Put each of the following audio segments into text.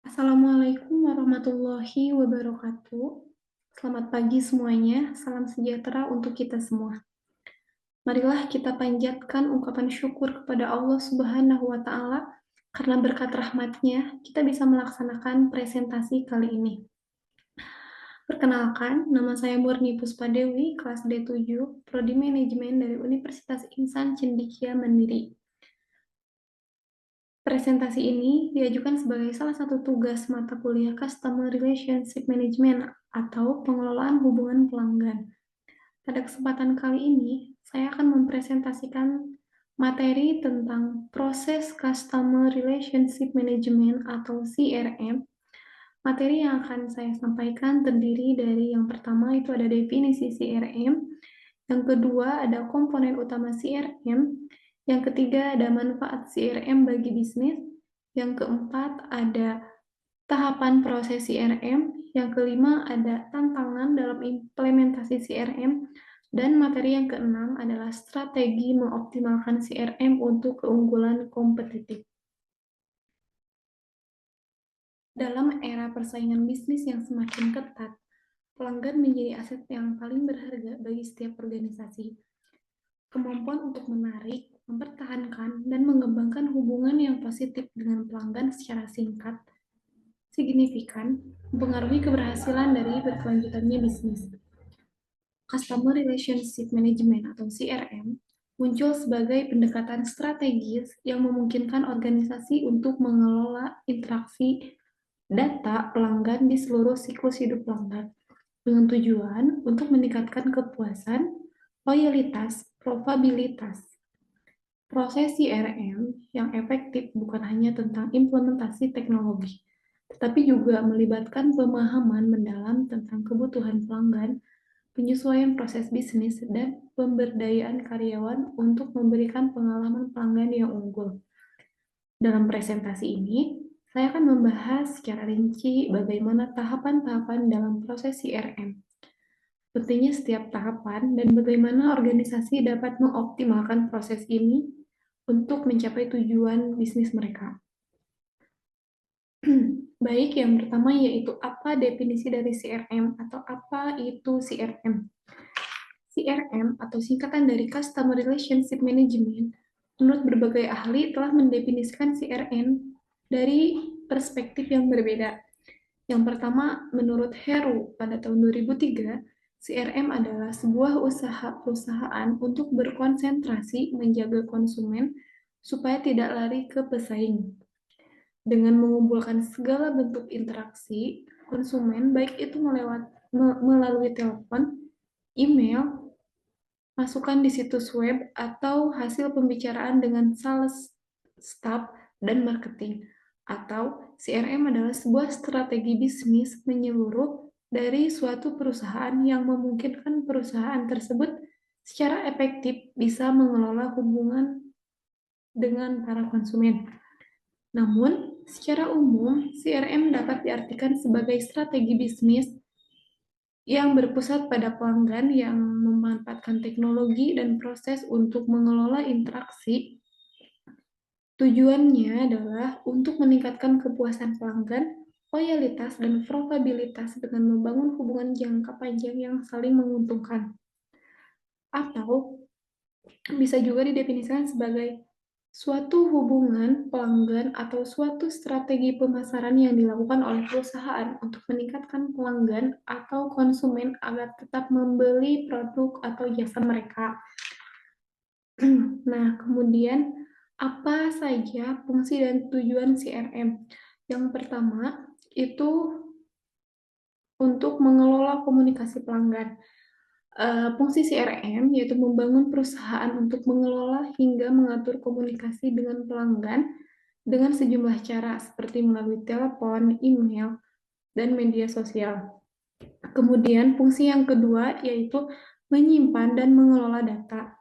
Assalamualaikum warahmatullahi wabarakatuh. Selamat pagi semuanya, salam sejahtera untuk kita semua. Marilah kita panjatkan ungkapan syukur kepada Allah Subhanahu wa Ta'ala, karena berkat rahmat-Nya kita bisa melaksanakan presentasi kali ini. Perkenalkan, nama saya Murni Puspadewi, kelas D7, Prodi Manajemen dari Universitas Insan Cendekia Mandiri. Presentasi ini diajukan sebagai salah satu tugas mata kuliah Customer Relationship Management atau pengelolaan hubungan pelanggan. Pada kesempatan kali ini, saya akan mempresentasikan materi tentang proses Customer Relationship Management atau CRM. Materi yang akan saya sampaikan terdiri dari yang pertama itu ada definisi CRM, yang kedua ada komponen utama CRM, yang ketiga ada manfaat CRM bagi bisnis, yang keempat ada tahapan proses CRM, yang kelima ada tantangan dalam implementasi CRM, dan materi yang keenam adalah strategi mengoptimalkan CRM untuk keunggulan kompetitif. Dalam era persaingan bisnis yang semakin ketat, pelanggan menjadi aset yang paling berharga bagi setiap organisasi. Kemampuan untuk menarik, mempertahankan, dan mengembangkan hubungan yang positif dengan pelanggan secara singkat, signifikan, mempengaruhi keberhasilan dari berkelanjutannya bisnis. Customer Relationship Management atau CRM muncul sebagai pendekatan strategis yang memungkinkan organisasi untuk mengelola interaksi data pelanggan di seluruh siklus hidup pelanggan dengan tujuan untuk meningkatkan kepuasan, loyalitas, probabilitas. Proses CRM yang efektif bukan hanya tentang implementasi teknologi, tetapi juga melibatkan pemahaman mendalam tentang kebutuhan pelanggan, penyesuaian proses bisnis, dan pemberdayaan karyawan untuk memberikan pengalaman pelanggan yang unggul. Dalam presentasi ini, saya akan membahas secara rinci bagaimana tahapan-tahapan dalam proses CRM, pentingnya setiap tahapan, dan bagaimana organisasi dapat mengoptimalkan proses ini untuk mencapai tujuan bisnis mereka. Baik, yang pertama yaitu apa definisi dari CRM atau apa itu CRM. CRM atau singkatan dari Customer Relationship Management, menurut berbagai ahli telah mendefinisikan CRM dari perspektif yang berbeda. Yang pertama, menurut Heru pada tahun 2003, CRM adalah sebuah usaha perusahaan untuk berkonsentrasi menjaga konsumen supaya tidak lari ke pesaing. Dengan mengumpulkan segala bentuk interaksi konsumen, baik itu melalui telepon, email, masukan di situs web, atau hasil pembicaraan dengan sales staff dan marketing. Atau CRM adalah sebuah strategi bisnis menyeluruh dari suatu perusahaan yang memungkinkan perusahaan tersebut secara efektif bisa mengelola hubungan dengan para konsumen. Namun, secara umum, CRM dapat diartikan sebagai strategi bisnis yang berpusat pada pelanggan yang memanfaatkan teknologi dan proses untuk mengelola interaksi. Tujuannya adalah untuk meningkatkan kepuasan pelanggan, loyalitas, dan probabilitas dengan membangun hubungan jangka panjang yang saling menguntungkan. Atau bisa juga didefinisikan sebagai suatu hubungan pelanggan atau suatu strategi pemasaran yang dilakukan oleh perusahaan untuk meningkatkan pelanggan atau konsumen agar tetap membeli produk atau jasa mereka. Nah, kemudian apa saja fungsi dan tujuan CRM? Yang pertama, itu untuk mengelola komunikasi pelanggan. Fungsi CRM yaitu membangun perusahaan untuk mengelola hingga mengatur komunikasi dengan pelanggan dengan sejumlah cara seperti melalui telepon, email, dan media sosial. Kemudian fungsi yang kedua yaitu menyimpan dan mengelola data.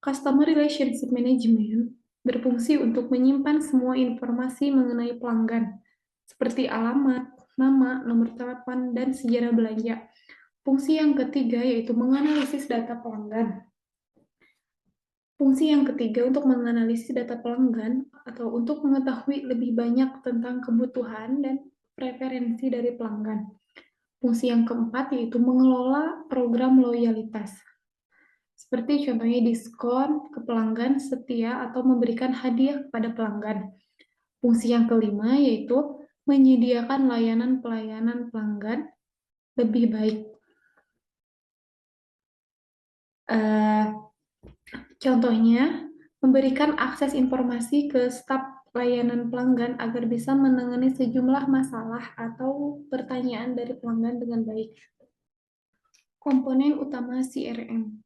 Customer Relationship Management berfungsi untuk menyimpan semua informasi mengenai pelanggan, seperti alamat, nama, nomor telepon, dan sejarah belanja. Fungsi yang ketiga yaitu menganalisis data pelanggan. Fungsi yang ketiga untuk menganalisis data pelanggan atau untuk mengetahui lebih banyak tentang kebutuhan dan preferensi dari pelanggan. Fungsi yang keempat yaitu mengelola program loyalitas. Seperti contohnya diskon ke pelanggan setia atau memberikan hadiah kepada pelanggan. Fungsi yang kelima yaitu menyediakan layanan pelayanan pelanggan lebih baik. Eh, Contohnya, memberikan akses informasi ke staf layanan pelanggan agar bisa menangani sejumlah masalah atau pertanyaan dari pelanggan dengan baik. Komponen utama CRM.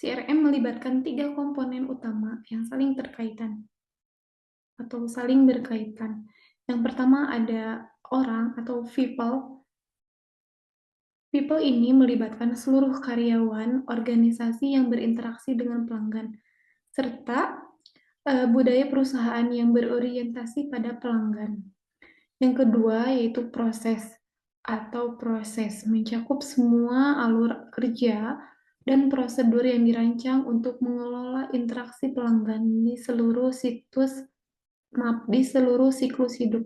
CRM melibatkan 3 komponen utama yang saling terkaitan atau saling berkaitan. Yang pertama ada orang atau people. People ini melibatkan seluruh karyawan organisasi yang berinteraksi dengan pelanggan, serta budaya perusahaan yang berorientasi pada pelanggan. Yang kedua yaitu proses atau proses, mencakup semua alur kerja dan prosedur yang dirancang untuk mengelola interaksi pelanggan di seluruh siklus hidup.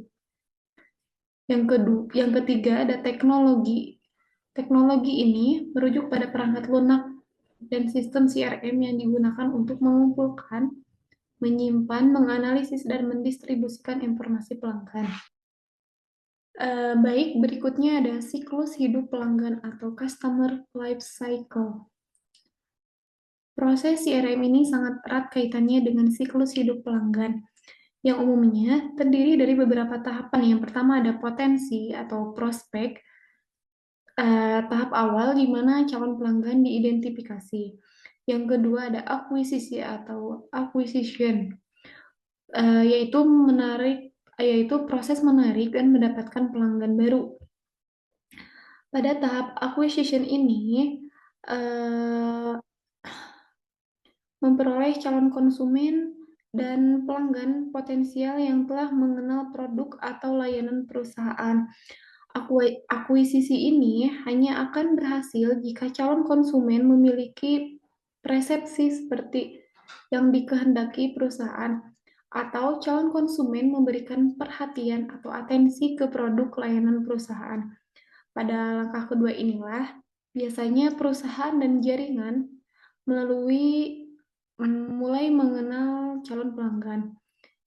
Yang ketiga ada teknologi. Teknologi ini merujuk pada perangkat lunak dan sistem CRM yang digunakan untuk mengumpulkan, menyimpan, menganalisis, dan mendistribusikan informasi pelanggan. Baik, berikutnya ada siklus hidup pelanggan atau customer life cycle. Proses CRM ini sangat erat kaitannya dengan siklus hidup pelanggan, yang umumnya terdiri dari beberapa tahapan. Yang pertama ada potensi atau prospek, tahap awal di mana calon pelanggan diidentifikasi. Yang kedua ada akuisisi atau acquisition, yaitu proses menarik dan mendapatkan pelanggan baru. Pada tahap acquisition ini, memperoleh calon konsumen dan pelanggan potensial yang telah mengenal produk atau layanan perusahaan. Akuisisi ini hanya akan berhasil jika calon konsumen memiliki persepsi seperti yang dikehendaki perusahaan, atau calon konsumen memberikan perhatian atau atensi ke produk layanan perusahaan. Pada langkah kedua inilah, biasanya perusahaan dan jaringan mulai mengenal calon pelanggan.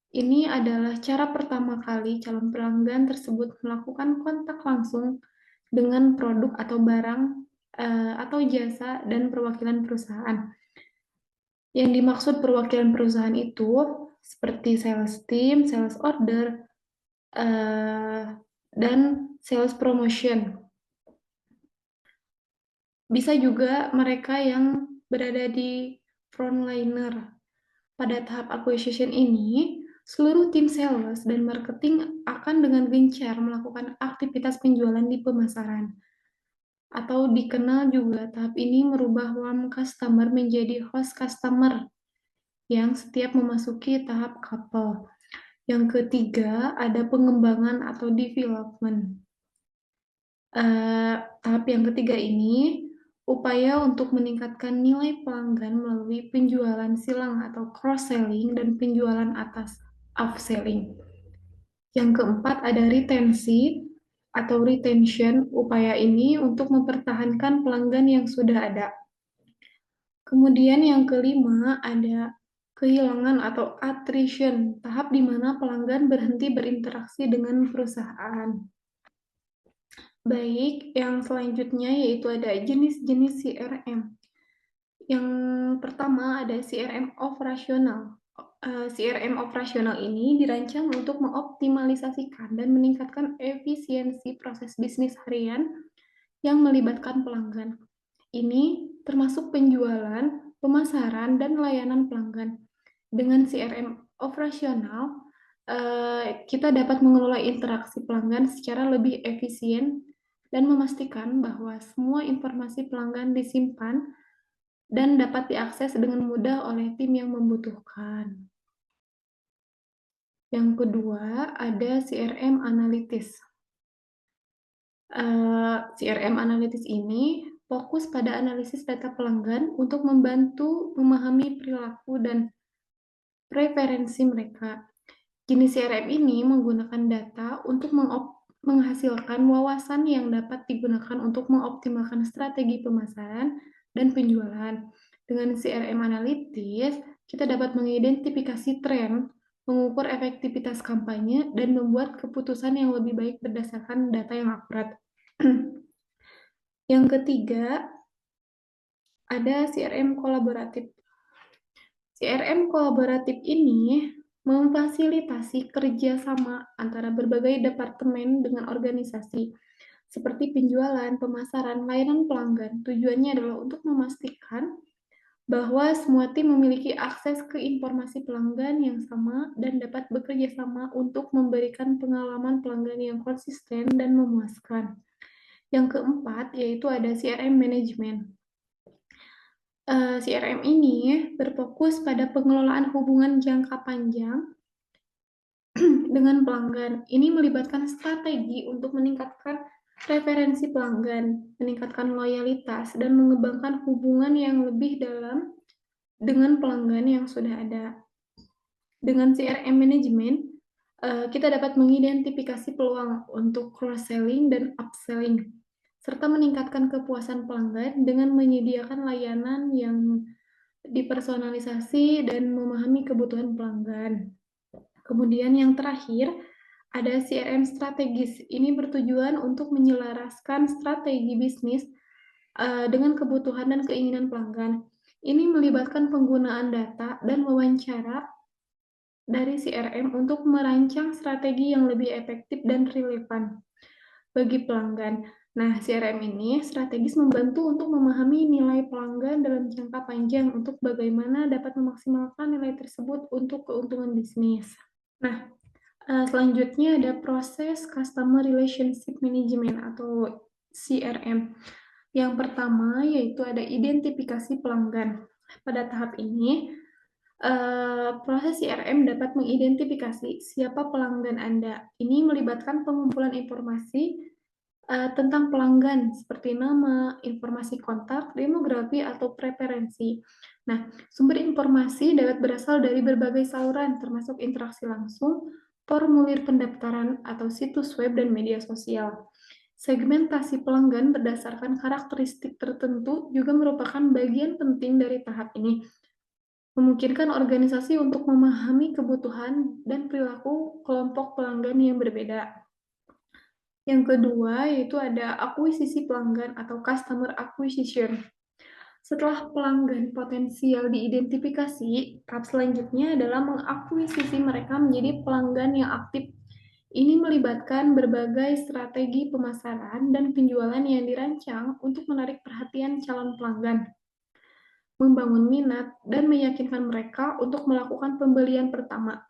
Ini adalah cara pertama kali calon pelanggan tersebut melakukan kontak langsung dengan produk atau barang atau jasa dan perwakilan perusahaan. Yang dimaksud perwakilan perusahaan itu seperti sales team, sales order, dan sales promotion. Bisa juga mereka yang berada di frontliner. Pada tahap acquisition ini, seluruh tim sales dan marketing akan dengan gencar melakukan aktivitas penjualan di pemasaran. Atau dikenal juga tahap ini merubah warm customer menjadi host customer yang setiap memasuki tahap couple. Yang ketiga, ada pengembangan atau development. Tahap yang ketiga ini, upaya untuk meningkatkan nilai pelanggan melalui penjualan silang atau cross-selling dan penjualan atas upselling. Yang keempat ada retensi atau retention, upaya ini untuk mempertahankan pelanggan yang sudah ada. Kemudian yang kelima ada kehilangan atau attrition, tahap di mana pelanggan berhenti berinteraksi dengan perusahaan. Baik, yang selanjutnya yaitu ada jenis-jenis CRM. Yang pertama ada CRM operasional. CRM operasional ini dirancang untuk mengoptimalisasikan dan meningkatkan efisiensi proses bisnis harian yang melibatkan pelanggan. Ini termasuk penjualan, pemasaran, dan layanan pelanggan. Dengan CRM operasional, kita dapat mengelola interaksi pelanggan secara lebih efisien dan memastikan bahwa semua informasi pelanggan disimpan dan dapat diakses dengan mudah oleh tim yang membutuhkan. Yang kedua, ada CRM Analytics. CRM Analytics ini fokus pada analisis data pelanggan untuk membantu memahami perilaku dan preferensi mereka. Jenis CRM ini menggunakan data untuk menghasilkan wawasan yang dapat digunakan untuk mengoptimalkan strategi pemasaran dan penjualan. Dengan CRM analitis, kita dapat mengidentifikasi tren, mengukur efektivitas kampanye, dan membuat keputusan yang lebih baik berdasarkan data yang akurat. Yang ketiga, ada CRM kolaboratif. CRM kolaboratif ini memfasilitasi kerjasama antara berbagai departemen dengan organisasi, seperti penjualan, pemasaran, layanan pelanggan. Tujuannya adalah untuk memastikan bahwa semua tim memiliki akses ke informasi pelanggan yang sama dan dapat bekerja sama untuk memberikan pengalaman pelanggan yang konsisten dan memuaskan. Yang keempat, yaitu ada CRM Management. CRM ini berfokus pada pengelolaan hubungan jangka panjang dengan pelanggan. Ini melibatkan strategi untuk meningkatkan referensi pelanggan, meningkatkan loyalitas, dan mengembangkan hubungan yang lebih dalam dengan pelanggan yang sudah ada. Dengan CRM Management, kita dapat mengidentifikasi peluang untuk cross-selling dan upselling, serta meningkatkan kepuasan pelanggan dengan menyediakan layanan yang dipersonalisasi dan memahami kebutuhan pelanggan. Kemudian yang terakhir, ada CRM strategis. Ini bertujuan untuk menyelaraskan strategi bisnis dengan kebutuhan dan keinginan pelanggan. Ini melibatkan penggunaan data dan wawancara dari CRM untuk merancang strategi yang lebih efektif dan relevan bagi pelanggan. Nah, CRM ini strategis membantu untuk memahami nilai pelanggan dalam jangka panjang untuk bagaimana dapat memaksimalkan nilai tersebut untuk keuntungan bisnis. Nah, selanjutnya ada proses Customer Relationship Management atau CRM. Yang pertama yaitu ada identifikasi pelanggan. Pada tahap ini, proses CRM dapat mengidentifikasi siapa pelanggan Anda. Ini melibatkan pengumpulan informasi tentang pelanggan seperti nama, informasi kontak, demografi, atau preferensi. Nah, sumber informasi dapat berasal dari berbagai saluran, termasuk interaksi langsung, formulir pendaftaran, atau situs web dan media sosial. Segmentasi pelanggan berdasarkan karakteristik tertentu juga merupakan bagian penting dari tahap ini, memungkinkan organisasi untuk memahami kebutuhan dan perilaku kelompok pelanggan yang berbeda. Yang kedua, yaitu ada akuisisi pelanggan atau customer acquisition. Setelah pelanggan potensial diidentifikasi, tahap selanjutnya adalah mengakuisisi mereka menjadi pelanggan yang aktif. Ini melibatkan berbagai strategi pemasaran dan penjualan yang dirancang untuk menarik perhatian calon pelanggan, membangun minat, dan meyakinkan mereka untuk melakukan pembelian pertama.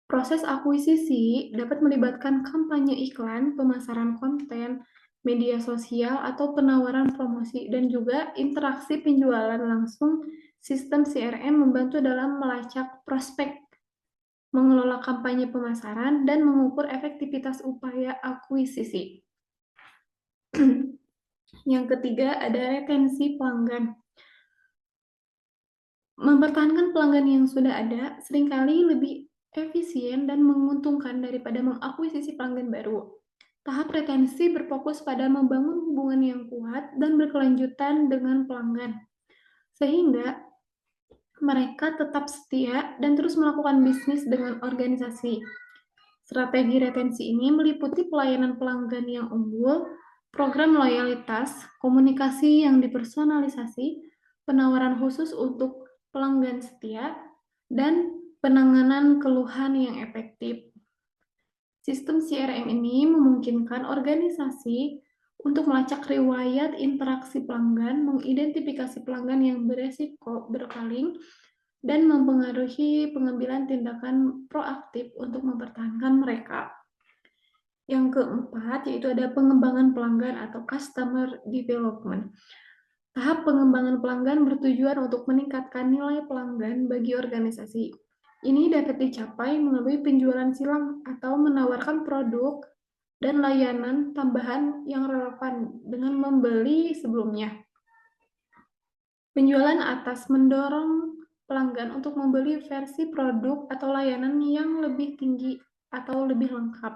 Proses akuisisi dapat melibatkan kampanye iklan, pemasaran konten, media sosial, atau penawaran promosi, dan juga interaksi penjualan langsung. Sistem CRM membantu dalam melacak prospek, mengelola kampanye pemasaran, dan mengukur efektivitas upaya akuisisi. Yang ketiga, ada retensi pelanggan. Mempertahankan pelanggan yang sudah ada seringkali lebih efisien dan menguntungkan daripada mengakuisisi pelanggan baru. Tahap retensi berfokus pada membangun hubungan yang kuat dan berkelanjutan dengan pelanggan, sehingga mereka tetap setia dan terus melakukan bisnis dengan organisasi. Strategi retensi ini meliputi pelayanan pelanggan yang unggul, program loyalitas, komunikasi yang dipersonalisasi, penawaran khusus untuk pelanggan setia, dan penanganan keluhan yang efektif. Sistem CRM ini memungkinkan organisasi untuk melacak riwayat interaksi pelanggan, mengidentifikasi pelanggan yang beresiko berpaling, dan mempengaruhi pengambilan tindakan proaktif untuk mempertahankan mereka. Yang keempat, yaitu ada pengembangan pelanggan atau customer development. Tahap pengembangan pelanggan bertujuan untuk meningkatkan nilai pelanggan bagi organisasi. Ini dapat dicapai melalui penjualan silang atau menawarkan produk dan layanan tambahan yang relevan dengan membeli sebelumnya. Penjualan atas mendorong pelanggan untuk membeli versi produk atau layanan yang lebih tinggi atau lebih lengkap,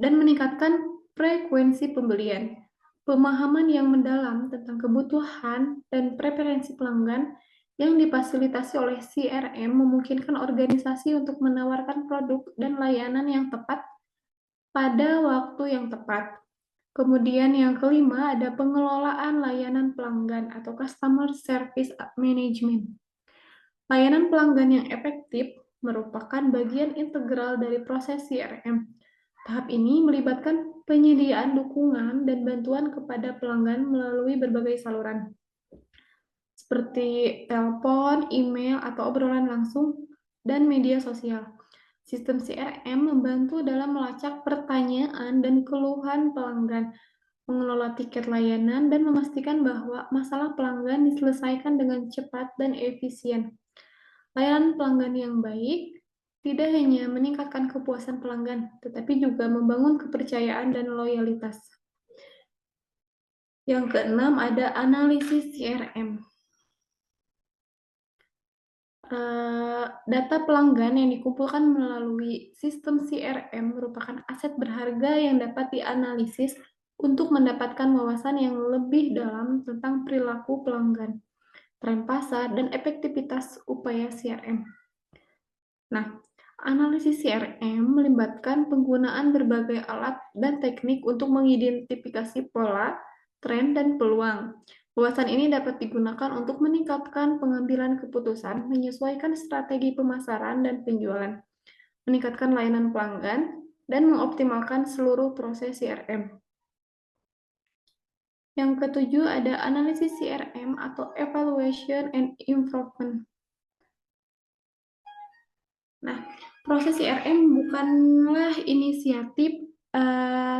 dan meningkatkan frekuensi pembelian. Pemahaman yang mendalam tentang kebutuhan dan preferensi pelanggan yang difasilitasi oleh CRM memungkinkan organisasi untuk menawarkan produk dan layanan yang tepat pada waktu yang tepat. Kemudian yang kelima ada pengelolaan layanan pelanggan atau customer service management. Layanan pelanggan yang efektif merupakan bagian integral dari proses CRM. Tahap ini melibatkan penyediaan dukungan dan bantuan kepada pelanggan melalui berbagai saluran, seperti telepon, email, atau obrolan langsung, dan media sosial. Sistem CRM membantu dalam melacak pertanyaan dan keluhan pelanggan, mengelola tiket layanan, dan memastikan bahwa masalah pelanggan diselesaikan dengan cepat dan efisien. Layanan pelanggan yang baik tidak hanya meningkatkan kepuasan pelanggan, tetapi juga membangun kepercayaan dan loyalitas. Yang keenam ada analisis CRM. Data pelanggan yang dikumpulkan melalui sistem CRM merupakan aset berharga yang dapat dianalisis untuk mendapatkan wawasan yang lebih dalam tentang perilaku pelanggan, tren pasar, dan efektivitas upaya CRM. Nah, analisis CRM melibatkan penggunaan berbagai alat dan teknik untuk mengidentifikasi pola, tren, dan peluang. Wawasan ini dapat digunakan untuk meningkatkan pengambilan keputusan, menyesuaikan strategi pemasaran dan penjualan, meningkatkan layanan pelanggan, dan mengoptimalkan seluruh proses CRM. Yang ketujuh ada analisis CRM atau Evaluation and Improvement. Nah, proses CRM bukanlah inisiatif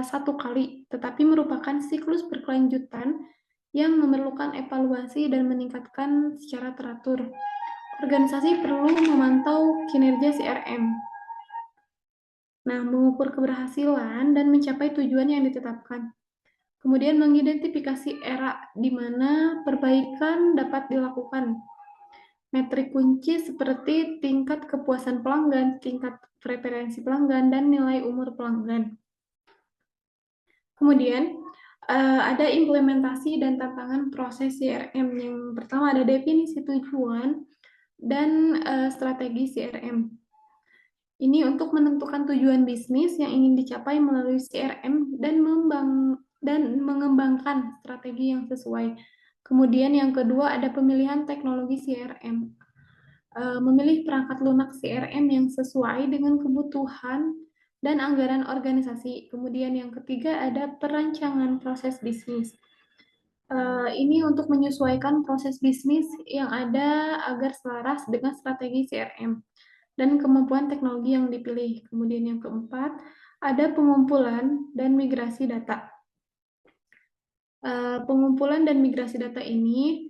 satu kali, tetapi merupakan siklus berkelanjutan yang memerlukan evaluasi dan meningkatkan secara teratur. Organisasi perlu memantau kinerja CRM. Nah, mengukur keberhasilan dan mencapai tujuan yang ditetapkan. Kemudian mengidentifikasi era di mana perbaikan dapat dilakukan. Metrik kunci seperti tingkat kepuasan pelanggan, tingkat preferensi pelanggan, dan nilai umur pelanggan. Kemudian, ada implementasi dan tantangan proses CRM. Yang pertama ada definisi tujuan dan strategi CRM. Ini untuk menentukan tujuan bisnis yang ingin dicapai melalui CRM dan mengembangkan strategi yang sesuai. Kemudian yang kedua ada pemilihan teknologi CRM. Memilih perangkat lunak CRM yang sesuai dengan kebutuhan dan anggaran organisasi. Kemudian yang ketiga ada perancangan proses bisnis. Ini untuk menyesuaikan proses bisnis yang ada agar selaras dengan strategi CRM dan kemampuan teknologi yang dipilih. Kemudian yang keempat, ada pengumpulan dan migrasi data. Pengumpulan dan migrasi data ini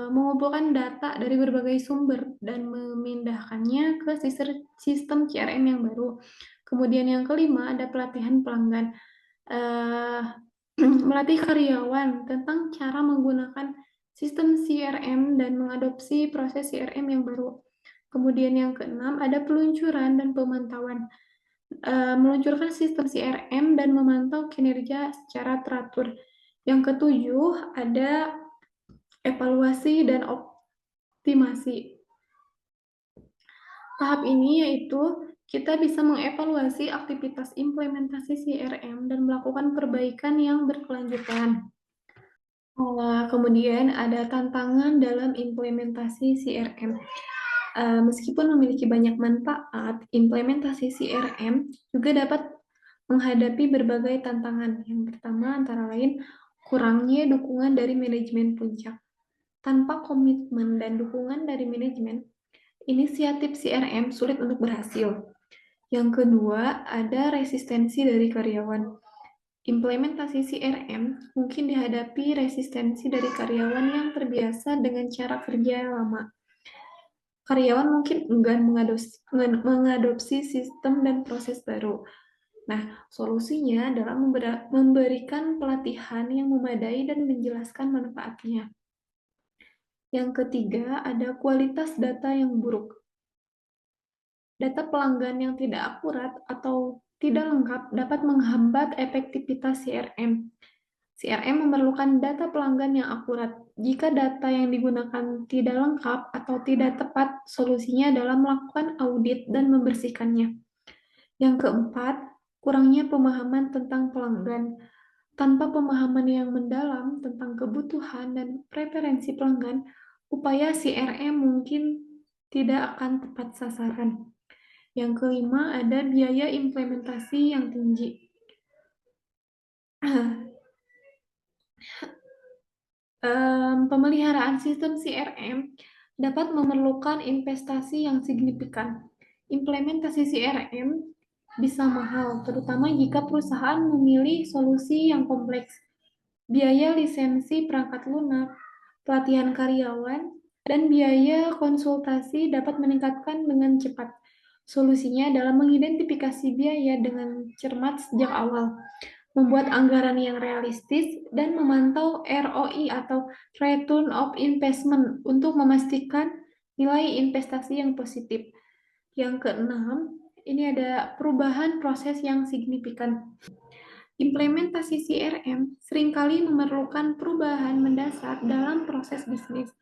mengumpulkan data dari berbagai sumber dan memindahkannya ke sistem CRM yang baru. Kemudian yang kelima, ada pelatihan pelanggan. Melatih karyawan tentang cara menggunakan sistem CRM dan mengadopsi proses CRM yang baru. Kemudian yang keenam, ada peluncuran dan pemantauan. Meluncurkan sistem CRM dan memantau kinerja secara teratur. Yang ketujuh, ada evaluasi dan optimasi. Tahap ini yaitu kita bisa mengevaluasi aktivitas implementasi CRM dan melakukan perbaikan yang berkelanjutan. Kemudian ada tantangan dalam implementasi CRM. Meskipun memiliki banyak manfaat, implementasi CRM juga dapat menghadapi berbagai tantangan. Yang pertama antara lain kurangnya dukungan dari manajemen puncak. Tanpa komitmen dan dukungan dari manajemen, inisiatif CRM sulit untuk berhasil. Yang kedua, ada resistensi dari karyawan. Implementasi CRM mungkin dihadapi resistensi dari karyawan yang terbiasa dengan cara kerja lama. Karyawan mungkin enggan mengadopsi sistem dan proses baru. Nah, solusinya adalah memberikan pelatihan yang memadai dan menjelaskan manfaatnya. Yang ketiga, ada kualitas data yang buruk. Data pelanggan yang tidak akurat atau tidak lengkap dapat menghambat efektivitas CRM. CRM memerlukan data pelanggan yang akurat. Jika data yang digunakan tidak lengkap atau tidak tepat, solusinya adalah melakukan audit dan membersihkannya. Yang keempat, kurangnya pemahaman tentang pelanggan. Tanpa pemahaman yang mendalam tentang kebutuhan dan preferensi pelanggan, upaya CRM mungkin tidak akan tepat sasaran. Yang kelima, ada biaya implementasi yang tinggi. Pemeliharaan sistem CRM dapat memerlukan investasi yang signifikan. Implementasi CRM bisa mahal, terutama jika perusahaan memilih solusi yang kompleks. Biaya lisensi perangkat lunak, pelatihan karyawan, dan biaya konsultasi dapat meningkatkan dengan cepat. Solusinya adalah mengidentifikasi biaya dengan cermat sejak awal, membuat anggaran yang realistis, dan memantau ROI atau Return of Investment untuk memastikan nilai investasi yang positif. Yang keenam, ini ada perubahan proses yang signifikan. Implementasi CRM seringkali memerlukan perubahan mendasar dalam proses bisnis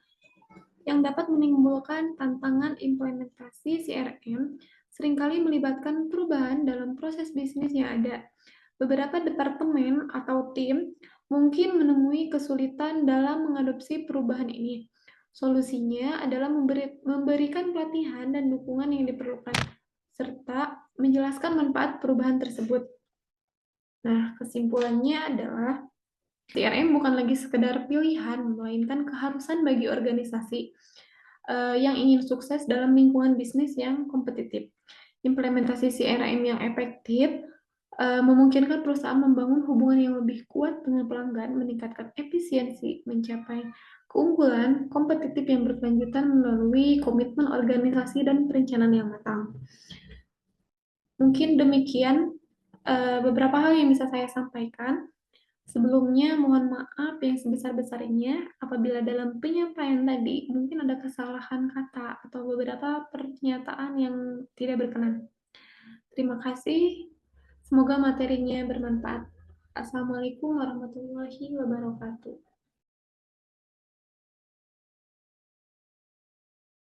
yang dapat menimbulkan tantangan. Implementasi CRM seringkali melibatkan perubahan dalam proses bisnis yang ada. Beberapa departemen atau tim mungkin menemui kesulitan dalam mengadopsi perubahan ini. Solusinya adalah memberikan pelatihan dan dukungan yang diperlukan, serta menjelaskan manfaat perubahan tersebut. Nah, kesimpulannya adalah CRM bukan lagi sekedar pilihan, melainkan keharusan bagi organisasi yang ingin sukses dalam lingkungan bisnis yang kompetitif. Implementasi CRM yang efektif memungkinkan perusahaan membangun hubungan yang lebih kuat dengan pelanggan, meningkatkan efisiensi, mencapai keunggulan kompetitif yang berkelanjutan melalui komitmen organisasi dan perencanaan yang matang. Mungkin demikian beberapa hal yang bisa saya sampaikan. Sebelumnya, mohon maaf yang sebesar-besarnya apabila dalam penyampaian tadi mungkin ada kesalahan kata atau beberapa pernyataan yang tidak berkenan. Terima kasih. Semoga materinya bermanfaat. Assalamualaikum warahmatullahi wabarakatuh.